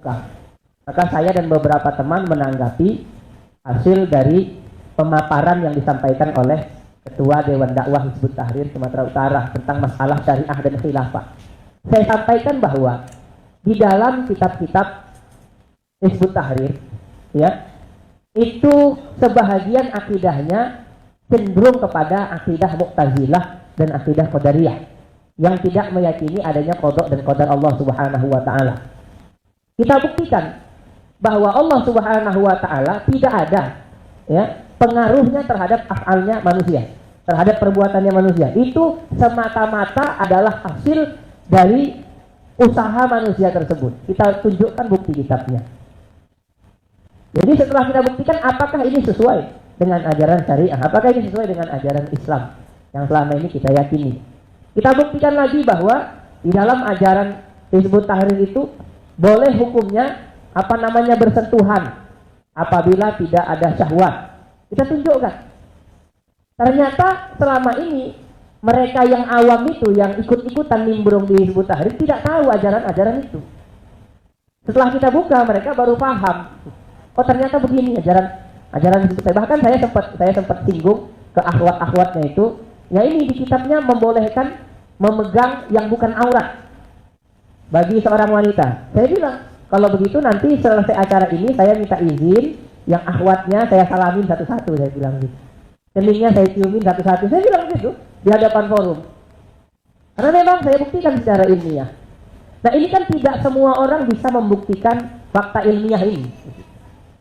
buka. Maka saya dan beberapa teman menanggapi hasil dari pemaparan yang disampaikan oleh Ketua Dewan Dakwah Hizbut Tahrir Sumatera Utara tentang masalah syariah dan khilafah. Saya sampaikan bahwa di dalam kitab-kitab Hizbut Tahrir, ya, itu sebahagian akidahnya cenderung kepada akidah Mu'tazilah dan akidah Qadariyah yang tidak meyakini adanya qada dan qadar Allah Subhanahu wa taala. Kita buktikan bahwa Allah Subhanahu wa taala tidak ada, ya, pengaruhnya terhadap af'alnya manusia, terhadap perbuatannya manusia. Itu semata-mata adalah hasil dari usaha manusia tersebut. Kita tunjukkan bukti kitabnya. Jadi setelah kita buktikan apakah ini sesuai dengan ajaran syariah, apakah ini sesuai dengan ajaran Islam yang selama ini kita yakini. Kita buktikan lagi bahwa di dalam ajaran Hizbut Tahrir itu boleh hukumnya bersentuhan apabila tidak ada syahwat. Kita tunjukkan. Ternyata selama ini mereka yang awam itu, yang ikut-ikutan nimbrung di Hizbut Tahrir, tidak tahu ajaran-ajaran itu. Setelah kita buka, mereka baru paham. Oh, ternyata begini ajaran Hizbut Tahrir. Bahkan saya sempat singgung ke akhwat-akhwatnya itu. Ya, ini di kitabnya membolehkan memegang yang bukan aurat bagi seorang wanita. Saya bilang, kalau begitu nanti selesai acara ini saya minta izin, yang akhwatnya saya salamin satu-satu, saya bilang gitu. Keningnya saya ciumin satu-satu, saya bilang gitu di hadapan forum. Karena memang saya buktikan secara ilmiah. Nah, ini kan tidak semua orang bisa membuktikan fakta ilmiah ini.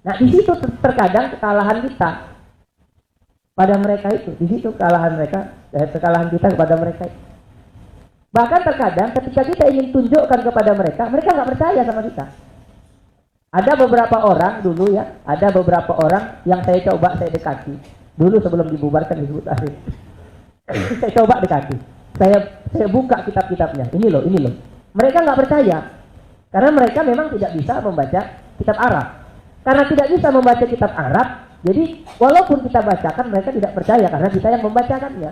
Nah, di situ terkadang kekalahan kita pada mereka itu, di situ kekalahan kita kepada mereka itu. Bahkan terkadang ketika kita ingin tunjukkan kepada mereka, mereka nggak percaya sama kita. Ada beberapa orang dulu, ya, ada beberapa orang yang saya dekati dulu sebelum dibubarkan Hizbut Tahrir. Saya coba dekati, saya buka kitab-kitabnya. Ini loh. Mereka nggak percaya karena mereka memang tidak bisa membaca kitab Arab. Karena tidak bisa membaca kitab Arab, jadi walaupun kita bacakan mereka tidak percaya karena kita yang membacakannya.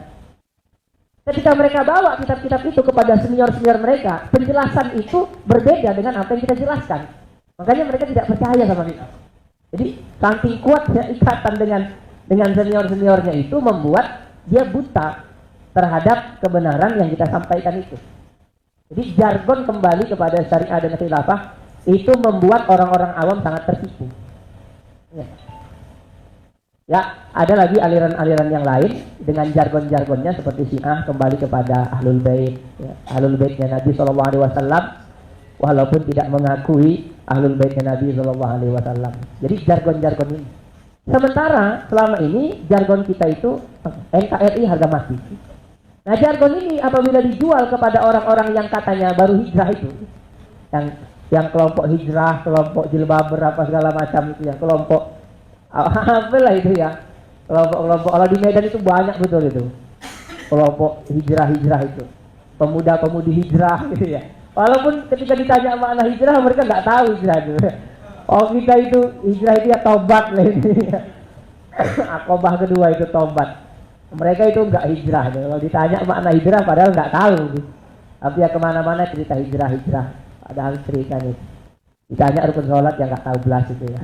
Ketika mereka bawa kitab-kitab itu kepada senior-senior mereka, penjelasan itu berbeda dengan apa yang kita jelaskan. Makanya mereka tidak percaya sama kita. Jadi saking kuatnya ikatan dengan senior-seniornya itu membuat dia buta terhadap kebenaran yang kita sampaikan itu. Jadi jargon kembali kepada syariah dan khilafah itu membuat orang-orang awam sangat tertipu. Ya, ada lagi aliran-aliran yang lain dengan jargon-jargonnya seperti Syiah kembali kepada Ahlul Bait, ya, Ahlul Baitnya Nabi SAW, walaupun tidak mengakui Ahlul Baitnya Nabi SAW. Jadi jargon-jargon ini. Sementara selama ini jargon kita itu NKRI harga mati. Nah, jargon ini apabila dijual kepada orang-orang yang katanya baru hijrah itu, yang kelompok hijrah, kelompok jilbab berapa segala macam itu, ya, kelompok apalah itu, ya, kelompok kalau di Medan itu banyak betul itu kelompok hijrah itu, pemuda-pemudi hijrah gitu, ya. Walaupun ketika ditanya makna hijrah mereka nggak tahu hijrah itu. Oh, kita itu hijrah itu ya tobat lah ini. Akobah kedua itu tobat. Mereka itu nggak hijrah. Kalau ditanya makna hijrah padahal nggak tahu. Tapi ya kemana-mana cerita hijrah. Padahal cerita nih. Ditanya rukun sholat yang nggak tahu belas itu, ya.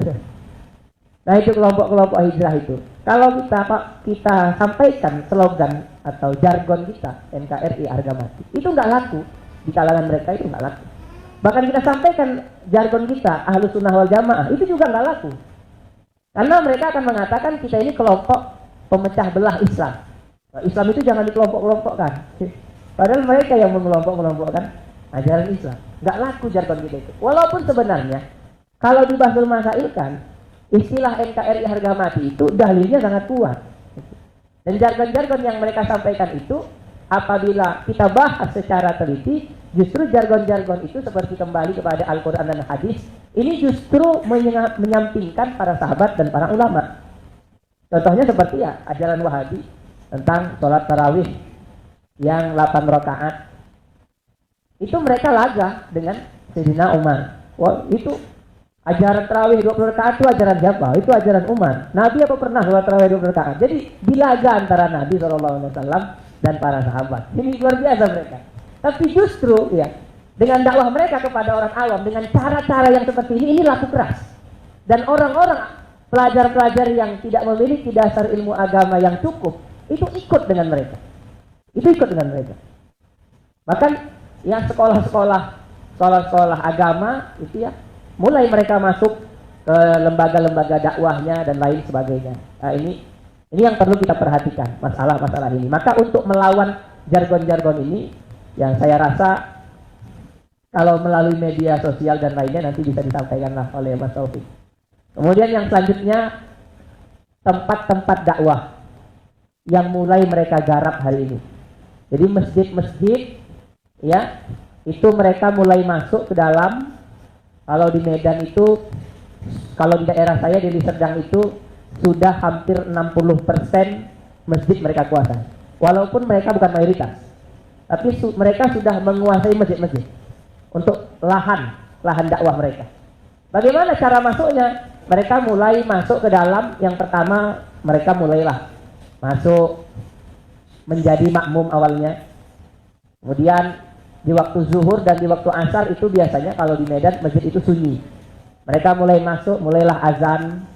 Nah, itu kelompok-kelompok hijrah itu. Kalau kita sampaikan slogan atau jargon kita NKRI harga mati, itu nggak laku di kalangan mereka, itu nggak laku. Bahkan kita sampaikan jargon kita Ahlus Sunnah wal Jamaah, itu juga nggak laku. Karena mereka akan mengatakan kita ini kelompok pemecah belah Islam. Nah, Islam itu jangan dikelompok-kelompokkan. Padahal mereka yang mengelompok-kelompokkan ajaran Islam. Nggak laku jargon kita itu. Walaupun sebenarnya kalau di Bahsul Masail istilah NKRI harga mati itu dalilnya sangat kuat. Dan jargon-jargon yang mereka sampaikan itu apabila kita bahas secara teliti, justru jargon-jargon itu seperti kembali kepada Al-Quran dan Hadis, ini justru menyampingkan para sahabat dan para ulama. Contohnya seperti ya ajaran Wahabi tentang sholat tarawih yang 8 rakaat. Itu mereka lagah dengan Sayyidina Umar. Wah, itu ajaran tarawih 20 rakaat itu ajaran siapa? Itu ajaran Umar. Nabi apa pernah sholat tarawih 20 rakaat? Jadi dilaga antara Nabi SAW dan para sahabat. Ini luar biasa mereka. Tapi justru ya Dengan dakwah mereka kepada orang awam, dengan cara-cara yang seperti ini laku keras. Dan orang-orang pelajar-pelajar yang tidak memiliki dasar ilmu agama yang cukup, itu ikut dengan mereka. Bahkan yang sekolah-sekolah agama itu ya, mulai mereka masuk ke lembaga-lembaga dakwahnya dan lain sebagainya. Nah, ini yang perlu kita perhatikan, masalah-masalah ini. Maka untuk melawan jargon-jargon ini, yang saya rasa kalau melalui media sosial dan lainnya nanti bisa disampaikanlah oleh Mas Taufik. Kemudian yang selanjutnya, tempat-tempat dakwah yang mulai mereka garap hari ini. Jadi masjid-masjid ya, itu mereka mulai masuk ke dalam. Kalau di Medan itu, kalau di daerah saya di Serdang itu sudah hampir 60% masjid mereka kuasai. Walaupun mereka bukan mayoritas, tapi mereka sudah menguasai masjid-masjid untuk lahan dakwah mereka. Bagaimana cara masuknya? Mereka mulai masuk ke dalam. Yang pertama, mereka mulailah masuk menjadi makmum awalnya. Kemudian di waktu zuhur dan di waktu asar itu biasanya kalau di Medan masjid itu sunyi. Mereka mulai masuk, mulailah azan.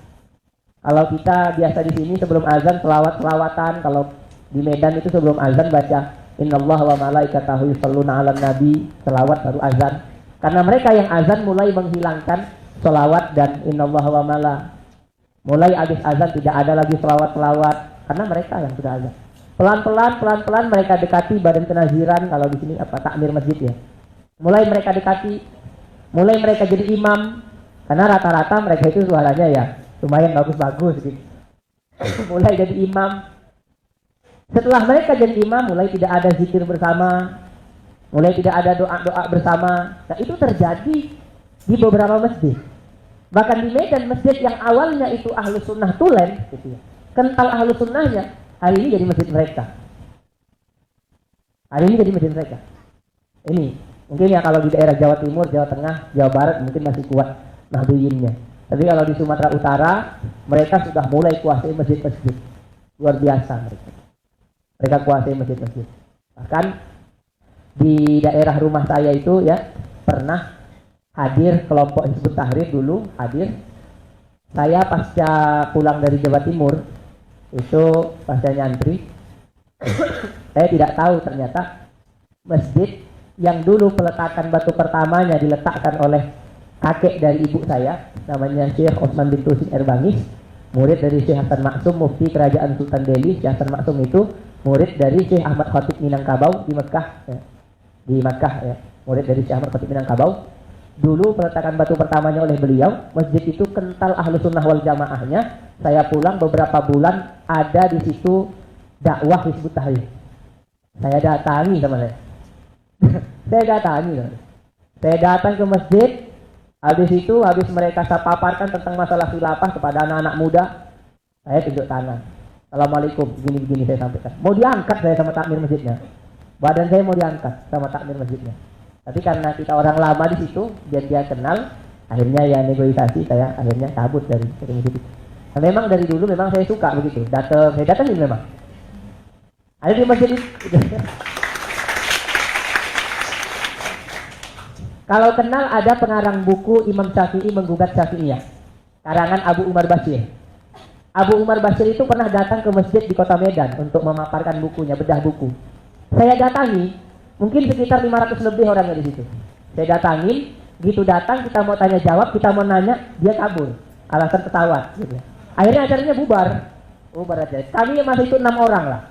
Kalau kita biasa di sini sebelum azan selawatan. Kalau di Medan itu sebelum azan baca Innallaha wa malaikatahu yusholluna 'alan nabi, selawat baru azan. Karena mereka yang azan mulai menghilangkan selawat dan innallaha wa mala. Mulai habis azan tidak ada lagi selawat karena mereka yang sudah azan. Pelan-pelan mereka dekati badan kenaziran, kalau di sini apa takmir masjid ya. Mulai mereka dekati, mulai mereka jadi imam. Karena rata-rata mereka itu suaranya ya lumayan bagus-bagus gitu. Mulai jadi imam. Setelah mereka jadi imam, mulai tidak ada zikir bersama, mulai tidak ada doa-doa bersama. Nah, itu terjadi di beberapa masjid. Bahkan di Medan, masjid yang awalnya itu ahlus sunnah tulen, gitu ya, kental ahlus sunnahnya, hari ini jadi masjid mereka. Ini mungkin ya kalau di daerah Jawa Timur, Jawa Tengah, Jawa Barat mungkin masih kuat nahdiyinnya. Tapi kalau di Sumatera Utara, mereka sudah mulai kuasai masjid-masjid. Luar biasa mereka. Mereka kuasai masjid-masjid. Bahkan di daerah rumah saya itu ya pernah hadir kelompok Hizbut Tahrir dulu hadir. Saya pasca pulang dari Jawa Timur itu pasca nyantri, saya tidak tahu ternyata masjid yang dulu peletakan batu pertamanya diletakkan oleh kakek dari ibu saya, namanya Syekh Osman bin Tusin Erbangis, murid dari Syekh Hasan Maksum, mufti kerajaan Sultan Delhi. Syekh Hasan Maksum itu murid dari Syekh Ahmad Khatib Minangkabau di Mekah ya. Murid dari Syekh Ahmad Khatib Minangkabau. Dulu peletakan batu pertamanya oleh beliau. Masjid itu kental ahlu sunnah wal jamaahnya. Saya pulang beberapa bulan, ada di situ dakwah Hizbut Tahrir. Saya datangi sama saya. Saya datang ke masjid. Habis mereka paparkan tentang masalah khilafah kepada anak-anak muda, saya tunjuk tangan. Assalamualaikum, gini-gini saya sampaikan. Mau diangkat saya sama takmir masjidnya. Badan saya mau diangkat sama takmir masjidnya. Tapi karena kita orang lama di situ, biar dia kenal, akhirnya ya negosiasi, saya akhirnya cabut dari masjid itu. Nah, memang dari dulu memang saya suka begitu. Saya datangin memang. Ada di masjid itu. Kalau kenal, ada pengarang buku Imam Syafi'i menggugat Syafi'iyah, karangan Abu Umar Bashir. Abu Umar Bashir itu pernah datang ke masjid di kota Medan untuk memaparkan bukunya, bedah buku. Saya datangi, mungkin sekitar 500 lebih orangnya di situ. Saya datangin, gitu datang, kita mau tanya jawab, kita mau nanya, dia kabur, alasan pesawat. Gitu. Akhirnya acaranya bubar aja. Kami masih itu 6 orang lah,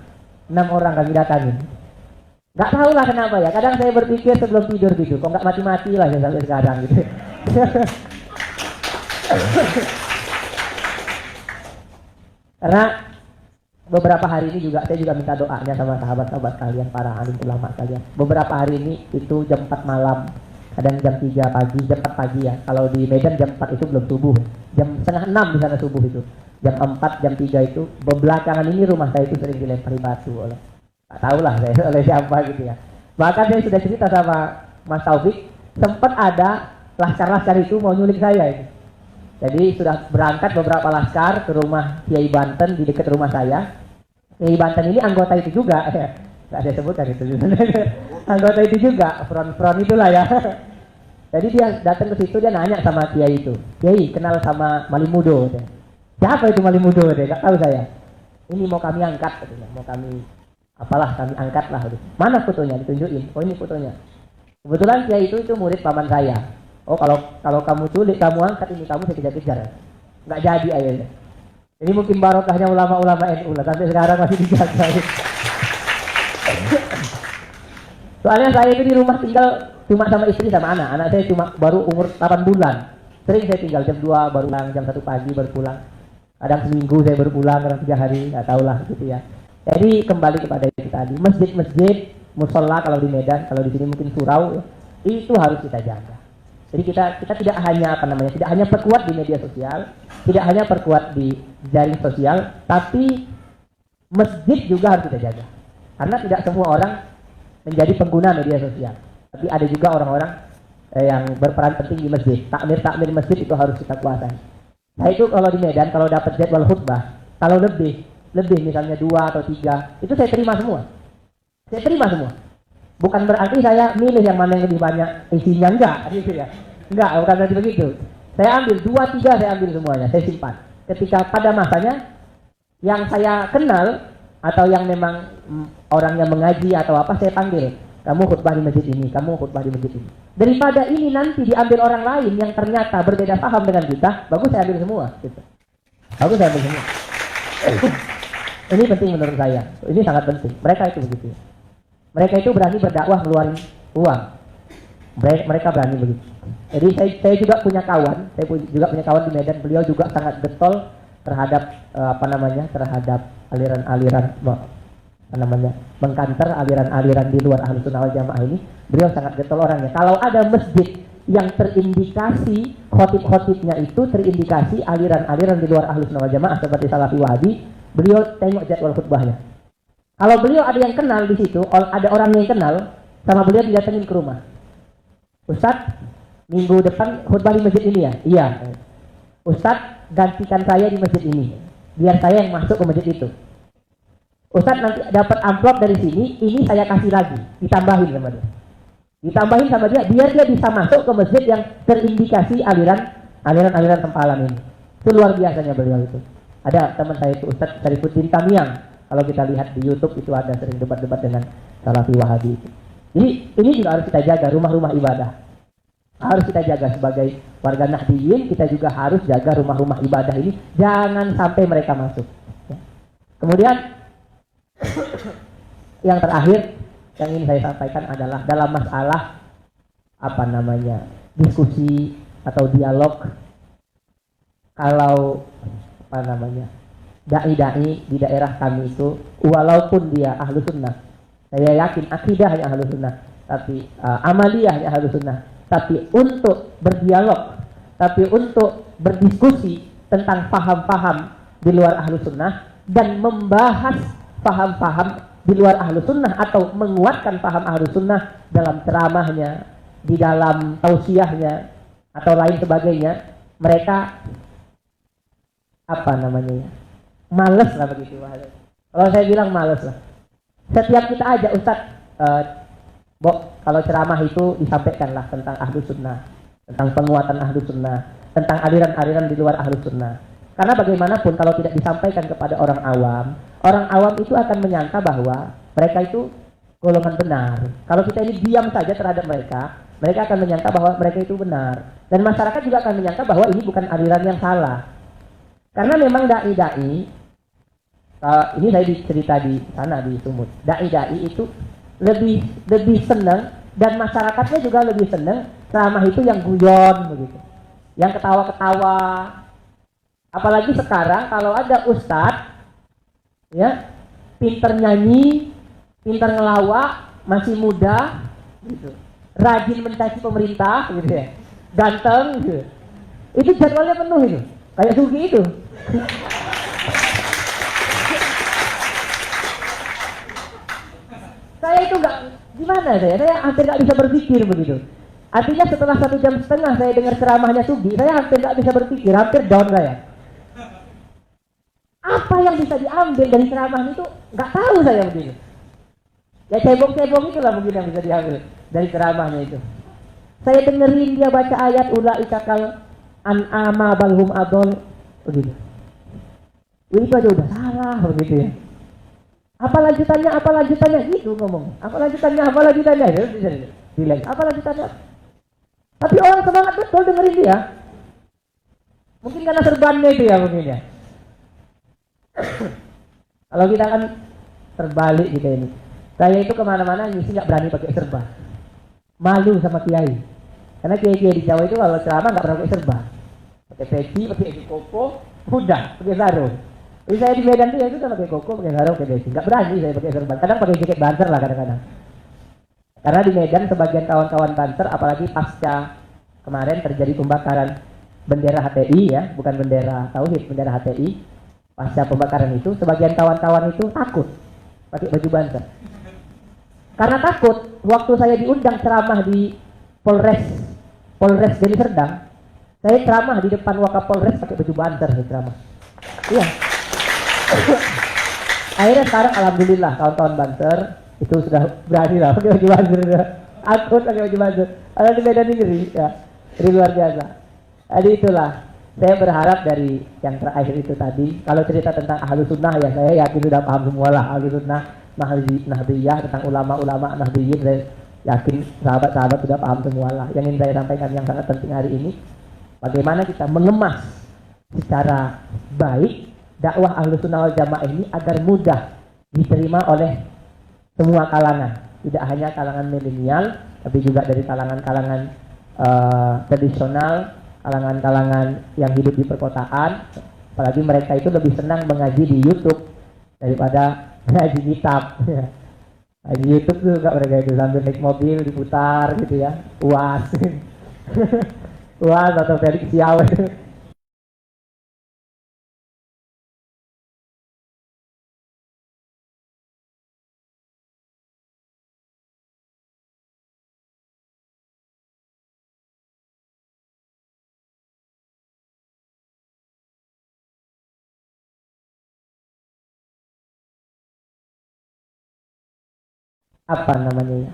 6 orang kami datangin. Gak tahu lah kenapa ya. Kadang saya berpikir sebelum tidur gitu, kok nggak mati-mati lah ya sampai sekarang gitu. Karena beberapa hari ini juga saya juga minta doanya sama sahabat-sahabat kalian, para alim ulama kalian. Beberapa hari ini itu jam 4 malam, kadang jam 3 pagi, jam 4 pagi ya. Kalau di Medan jam 4 itu belum subuh. Jam setengah 6 di sana subuh itu. Jam 4, jam 3 itu. Belakangan ini rumah saya itu sering dilempari batu oleh, tak tahulah saya oleh siapa gitu ya. Bahkan saya sudah cerita sama Mas Taufik, sempat ada laskar-laskar itu mau nyulik saya itu. Jadi sudah berangkat beberapa laskar ke rumah Kiai Banten di dekat rumah saya. Kiai Banten ini anggota itu juga. nggak ada sebutkan itu. Anggota itu juga, front itulah ya. Jadi dia datang ke situ, dia nanya sama kiai itu, kiai kenal sama Malimudo? Siapa itu Malimudo? Nggak tahu saya. Ini mau kami angkat, katanya. Mau kami apalah kami angkat lah. Mana fotonya? Ditunjukin. Oh ini fotonya. Kebetulan kiai itu murid paman saya. Oh kalau kamu culik, kamu angkat ini, kamu saya kejar-kejar. Nggak jadi akhirnya. Ini mungkin barokahnya ulama-ulama NU lah, sampai sekarang masih dijaga. Soalnya saya itu di rumah tinggal cuma sama istri sama anak. Anak saya cuma baru umur 8 bulan. Sering saya tinggal jam 2 baru pulang, jam 1 pagi baru pulang. Kadang seminggu saya baru pulang, kadang 3 hari, nggak tahu lah gitu ya. Jadi kembali kepada itu tadi, masjid-masjid, musola kalau di Medan, kalau di sini mungkin surau, ya, itu harus kita jaga. Jadi kita tidak hanya tidak hanya perkuat di media sosial, tidak hanya perkuat di jaring sosial, tapi masjid juga harus kita jaga. Karena tidak semua orang menjadi pengguna media sosial, tapi ada juga orang-orang yang berperan penting di masjid. Takmir masjid itu harus kita kuasai. Nah itu kalau di Medan, kalau dapat jadwal khutbah, kalau lebih misalnya 2 atau 3, itu saya terima semua. Saya terima semua. Bukan berarti saya milih yang mana yang lebih banyak isinya, enggak, gitu ya. Enggak, bukan berarti begitu. Saya ambil 2, 3, saya ambil semuanya, saya simpan. Ketika pada masanya yang saya kenal atau yang memang orang yang mengaji atau apa, saya panggil. Kamu khutbah di masjid ini, kamu khutbah di masjid ini. Daripada ini nanti diambil orang lain yang ternyata berbeda paham dengan kita, bagus saya ambil semua. Gitu. Bagus saya ambil semua. Ini penting menurut saya. Ini sangat penting. Mereka itu begitu. Mereka itu berani berdakwah ngeluarin uang. Mereka berani begitu. Jadi saya juga punya kawan. Saya juga punya kawan di Medan. Beliau juga sangat getol terhadap terhadap aliran-aliran mengkanter aliran-aliran di luar Ahlus Sunnah wal Jamaah ini. Beliau sangat getol orangnya. Kalau ada masjid yang terindikasi khotib-khotibnya itu terindikasi aliran-aliran di luar Ahlus Sunnah wal Jamaah seperti Salafi Wahabi, beliau tengok jadwal khutbahnya. Kalau beliau ada yang kenal di situ, ada orang yang kenal sama beliau, didatengin ke rumah. Ustadz, minggu depan khutbah di masjid ini ya? Iya. Ustadz, gantikan saya di masjid ini, biar saya yang masuk ke masjid itu. Ustadz nanti dapat amplop dari sini, ini saya kasih lagi, ditambahin sama dia. Ditambahin sama dia, biar dia bisa masuk ke masjid yang terindikasi aliran tempalan ini. Itu luar biasanya beliau itu. Ada teman saya itu Ustadz Syarifuddin Tamiang. Kalau kita lihat di YouTube itu ada sering debat-debat dengan Salafi Wahabi itu. Jadi ini juga harus kita jaga, rumah-rumah ibadah. Harus kita jaga sebagai warga Nahdiyin, kita juga harus jaga rumah-rumah ibadah ini. Jangan sampai mereka masuk. Kemudian yang terakhir yang ingin saya sampaikan adalah dalam masalah diskusi atau dialog, kalau dai-dai di daerah kami itu walaupun dia ahlu sunnah, saya yakin akidahnya ahlu sunnah, tapi amaliyahnya ahlu sunnah, tapi untuk berdialog, tapi untuk berdiskusi tentang paham-paham di luar ahlu sunnah dan membahas paham-paham di luar ahlu sunnah atau menguatkan paham ahlu sunnah dalam ceramahnya, di dalam tausiahnya atau lain sebagainya, mereka males lah begitu. Kalau saya bilang males lah. Setiap kita aja Ustadz, kalau ceramah itu disampaikanlah tentang ahlu sunnah, tentang penguatan ahlu sunnah, tentang aliran-aliran di luar ahlu sunnah. Karena bagaimanapun kalau tidak disampaikan kepada orang awam itu akan menyangka bahwa mereka itu golongan benar. Kalau kita ini diam saja terhadap mereka akan menyangka bahwa mereka itu benar. Dan masyarakat juga akan menyangka bahwa ini bukan aliran yang salah. Karena memang dai-dai, ini saya cerita di sana di Sumut, dai-dai itu lebih senang, dan masyarakatnya juga lebih senang ceramah itu yang guyon begitu, yang ketawa-ketawa. Apalagi sekarang kalau ada ustadz ya pinter nyanyi, pinter ngelawak, masih muda gitu, rajin mencaci pemerintah gitu ya, ganteng gitu, itu jadwalnya penuh itu, kayak Sugi itu. Saya itu saya hampir nggak bisa berpikir begitu. Artinya setelah 1,5 jam saya dengar ceramahnya Sugi, saya hampir nggak bisa berpikir, hampir down saya. Apa yang bisa diambil dari ceramah itu nggak tahu saya begitu. Ya cebong-cebong itulah mungkin yang bisa diambil dari ceramahnya itu. Saya dengerin dia baca ayat ulaika kal an'ama balhum adol begitu. Itu aja udah salah begitu ya. Apa lanjutannya gitu ngomong. Apa lanjutannya bilang apa lanjutannya. Tapi orang semangat betul dengerin dia. Mungkin karena serbannya itu ya mungkin ya. Kalau kita kan terbalik gitu ini. Saya itu kemana-mana ngisi nggak berani pakai serban. Malu sama kiai. Karena kiai-kiai di Jawa itu kalau ceramah nggak pernah pakai serban. Pakai peci, pakai koko, udah pakai sarung. Jadi saya di Medan tuh ya sudah pakai koko, pakai sarung, pakai peci. Nggak berani saya pakai serban. Kadang pakai jaket banter lah kadang-kadang. Karena di Medan sebagian kawan-kawan banter, apalagi pasca kemarin terjadi pembakaran bendera HTI ya, bukan bendera Tauhid, bendera HTI. Pasca pembakaran itu, sebagian kawan-kawan itu takut pakai baju banter. Karena takut, waktu saya diundang ceramah di Polres Deli Serdang, saya ceramah di depan Wakapolres pakai baju banter, saya ceramah. Iya. Akhirnya sekarang alhamdulillah kawan-kawan banter itu sudah berani lah pakai baju banter, takut pakai baju banter. Ada di Medan ini ya, ini luar biasa. Jadi itulah. Saya berharap dari yang terakhir itu tadi, kalau cerita tentang ahlu sunnah ya saya yakin sudah paham semua lah ahlu sunnah, nahdiyah, tentang ulama-ulama nahdiyin, saya yakin sahabat-sahabat sudah paham semua lah. Yang ingin saya sampaikan yang sangat penting hari ini, bagaimana kita mengemas secara baik dakwah ahlu sunnah wal jamaah ini agar mudah diterima oleh semua kalangan, tidak hanya kalangan milenial, tapi juga dari kalangan-kalangan tradisional, kalangan-kalangan yang hidup di perkotaan. Apalagi mereka itu lebih senang mengaji di YouTube daripada ngaji kitab. Ngaji YouTube juga mereka itu sambil naik mobil diputar gitu ya, UAS UAS atau Felix Siaw. Apa namanya ya,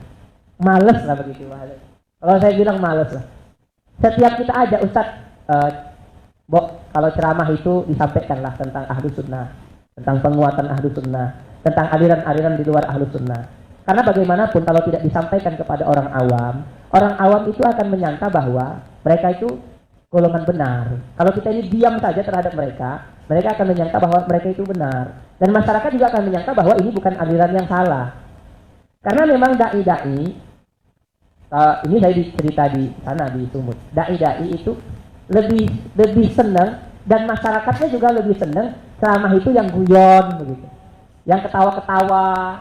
males lah begitu. Males. Kalau saya bilang males lah. Setiap kita aja Ustadz, kalau ceramah itu disampaikanlah tentang ahlu sunnah, tentang penguatan ahlu sunnah, tentang aliran-aliran di luar ahlu sunnah. Karena bagaimanapun kalau tidak disampaikan kepada orang awam itu akan menyangka bahwa mereka itu golongan benar. Kalau kita ini diam saja terhadap mereka akan menyangka bahwa mereka itu benar. Dan masyarakat juga akan menyangka bahwa ini bukan aliran yang salah. Karena memang dai-dai, ini saya cerita di sana di Sumut, dai-dai itu lebih senang, dan masyarakatnya juga lebih senang ceramah itu yang guyon begitu, yang ketawa-ketawa.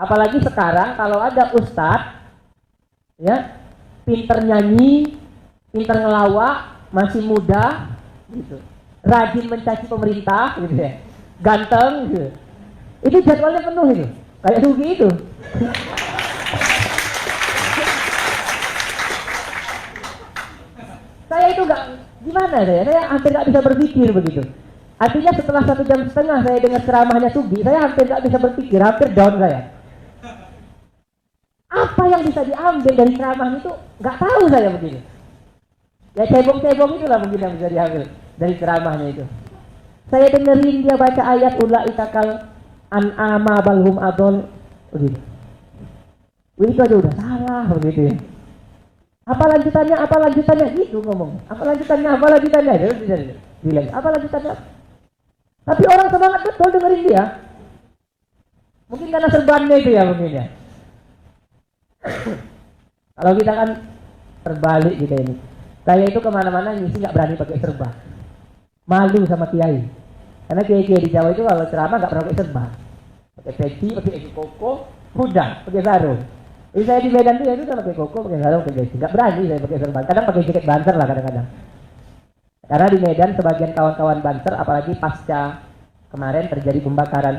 Apalagi sekarang kalau ada ustadz ya, pinter nyanyi, pinter ngelawak, masih muda gitu, rajin mencaci pemerintah gitu ya, ganteng gitu, itu jadwalnya penuh itu. Kayak Sugi itu. Saya itu nggak, gimana saya hampir nggak bisa berpikir begitu. Artinya setelah 1,5 jam saya dengar ceramahnya Sugi, saya hampir nggak bisa berpikir, hampir down saya. Apa yang bisa diambil dari ceramah itu nggak tahu saya begini. Ya cebong-cebong itulah mungkin yang bisa diambil dari ceramahnya itu. Saya dengerin dia baca ayat ulaika kal an'ama balhum adol begitu. Itu aja udah salah begitu ya. Apa lanjutannya gitu ngomong. Apa lanjutannya bilang apa lanjutannya. Tapi orang semangat betul dengerin dia. Mungkin karena serbannya itu ya mungkin ya. Kalau kita kan terbalik gitu ini. Saya itu kemana-mana ngisi nggak berani pakai serban. Malu sama kiai. Karena kiai-kiai di Jawa itu kalau ceramah nggak pernah pakai serban. Pakai peci, pakai koko, udah pakai sarung. Jadi saya di Medan tuh ya sudah pakai koko, pakai sarung, pakai peci. Nggak berani saya pakai serban. Kadang pakai jaket banter lah kadang-kadang. Karena di Medan sebagian kawan-kawan banter, apalagi pasca kemarin terjadi pembakaran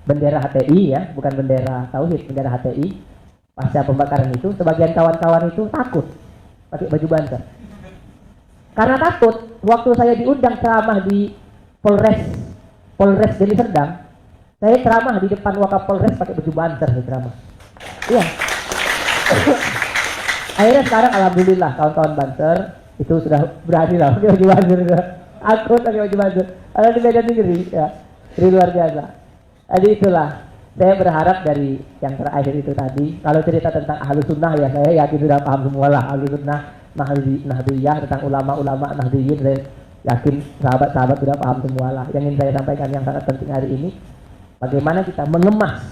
bendera HTI ya, bukan bendera Tauhid, bendera HTI. Pasca pembakaran itu, sebagian kawan-kawan itu takut pakai baju banter. Karena takut, waktu saya diundang ceramah di Polres Deli Serdang, Saya ceramah di depan Wakapolres pakai baju banser, saya ceramah. Iya. Akhirnya sekarang alhamdulillah kawan-kawan banser itu sudah berani lah pakai baju banser. Aku pakai baju banser. Ada di Medan Negeri, ya. Ini luar biasa. Jadi itulah. Saya berharap dari yang terakhir itu tadi, kalau cerita tentang Ahlus Sunnah ya saya yakin sudah paham semua lah. Ahlus Sunnah, Nahdiyah, tentang ulama-ulama Nahdiyin, saya yakin sahabat-sahabat sudah paham semua lah. Yang ingin saya sampaikan yang sangat penting hari ini, bagaimana kita mengemas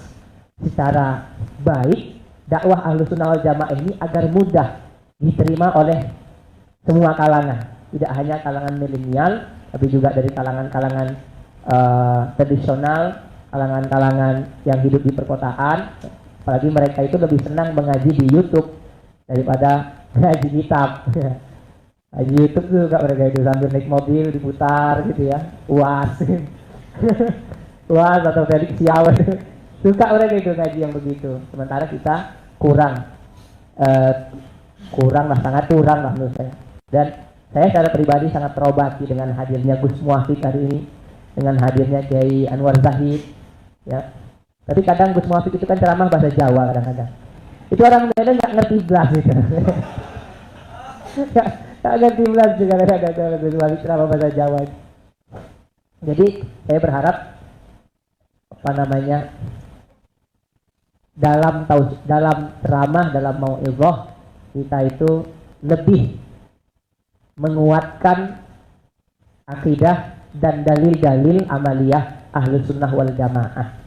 secara baik dakwah Ahlus Sunnah wal Jamaah ini agar mudah diterima oleh semua kalangan, tidak hanya kalangan milenial, tapi juga dari kalangan-kalangan tradisional, kalangan-kalangan yang hidup di perkotaan. Apalagi mereka itu lebih senang mengaji di YouTube daripada ngaji kitab. Ngaji YouTube juga mereka itu sambil naik mobil diputar gitu ya, UAS UAS atau Felix Siawan. Suka mereka itu ngaji yang begitu. Sementara kita kurang lah, sangat kurang lah menurut saya. Dan saya secara pribadi sangat terobati dengan hadirnya Gus Muwafiq hari ini, dengan hadirnya Kiai Anwar Zahid, ya. Tapi kadang Gus Muwafiq itu kan ceramah bahasa Jawa kadang-kadang. Itu orang Medan nggak ngerti belas gitu. Nggak ngerti belas juga kadang-kadang Gus Muwafiq ceramah bahasa Jawa. Jadi saya berharap dalam ceramah, dalam mau'izah kita itu lebih menguatkan akidah dan dalil-dalil amaliyah Ahlus Sunnah wal Jamaah.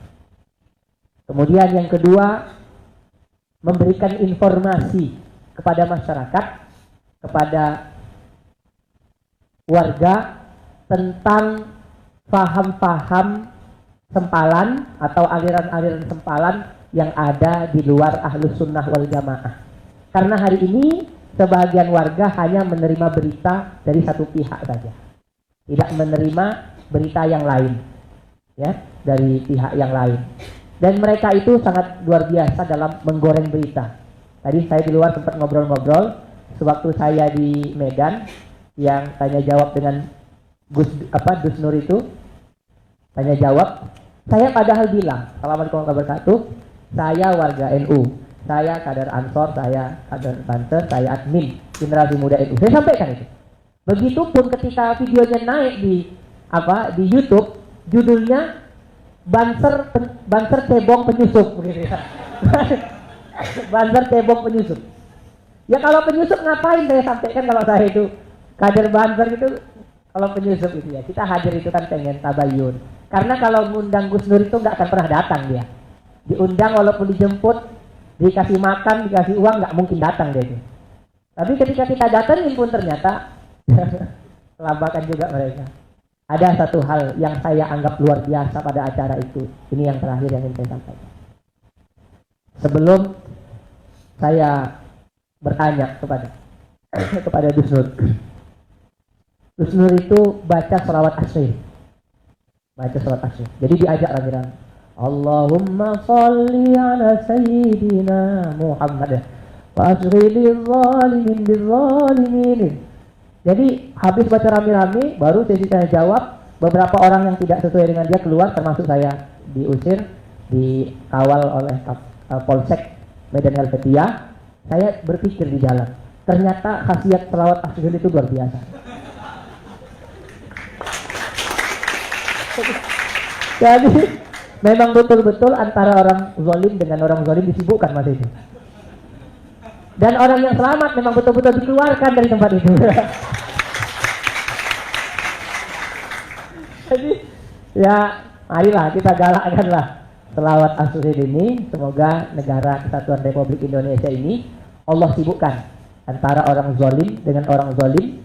Kemudian yang kedua, memberikan informasi kepada masyarakat, kepada warga tentang faham-faham sempalan atau aliran-aliran sempalan yang ada di luar Ahlus Sunnah wal Jamaah. Karena hari ini sebagian warga hanya menerima berita dari satu pihak saja, tidak menerima berita yang lain, ya, dari pihak yang lain. Dan mereka itu sangat luar biasa dalam menggoreng berita. Tadi saya di luar sempat ngobrol-ngobrol sewaktu saya di Medan yang tanya jawab dengan Dus Nur itu tanya jawab. Saya padahal bilang, Assalamualaikum warahmatullahi wabarakatuh, saya warga NU, saya kader Ansor, saya kader Banser, saya admin generasi muda NU. Saya sampaikan itu. Begitupun ketika videonya naik di YouTube, judulnya Banser cebong penyusup, begitu ya. Banser cebong penyusup. Ya kalau penyusup ngapain saya sampaikan kalau saya itu kader Banser gitu, kalau penyusup itu ya. Kita hadir itu kan pengen tabayun. Karena kalau ngundang Gus Nur itu nggak akan pernah datang dia. Diundang walaupun dijemput, dikasih makan, dikasih uang, nggak mungkin datang dia itu. Tapi ketika kita datangin pun ternyata kelabakan juga mereka. Ada satu hal yang saya anggap luar biasa pada acara itu. Ini yang terakhir yang ingin saya sampaikan. Sebelum saya bertanya kepada Gus Nur. Gus Nur itu baca sholawat asri. Jadi diajak rame-rame. Allahumma sholli ala sayyidina Muhammad wa asghilil zalimin bil zalimin. Jadi habis baca rame-rame, baru sesi tanya jawab. Beberapa orang yang tidak sesuai dengan dia keluar, termasuk saya, diusir, dikawal oleh Polsek Medan Helvetia. Saya berpikir di jalan, ternyata khasiat sholawat asghil itu luar biasa. Jadi memang betul-betul antara orang zalim dengan orang zalim disibukkan masa itu. Dan orang yang selamat memang betul-betul dikeluarkan dari tempat itu. Jadi ya marilah kita galakkanlah sholawat asghil ini. Semoga negara Kesatuan Republik Indonesia ini Allah sibukkan antara orang zalim dengan orang zalim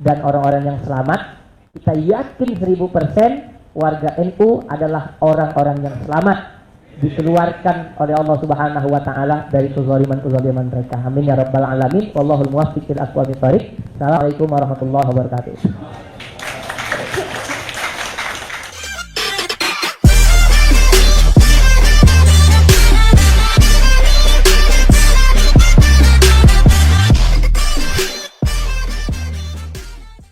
dan orang-orang yang selamat. Kita yakin 1000% warga NU adalah orang-orang yang selamat, dikeluarkan oleh Allah Subhanahu wa taala dari kezaliman mereka. Amin ya rabbal alamin. Wallahul muwaffiq ila aqwamit thoriq. Assalamualaikum warahmatullahi wabarakatuh.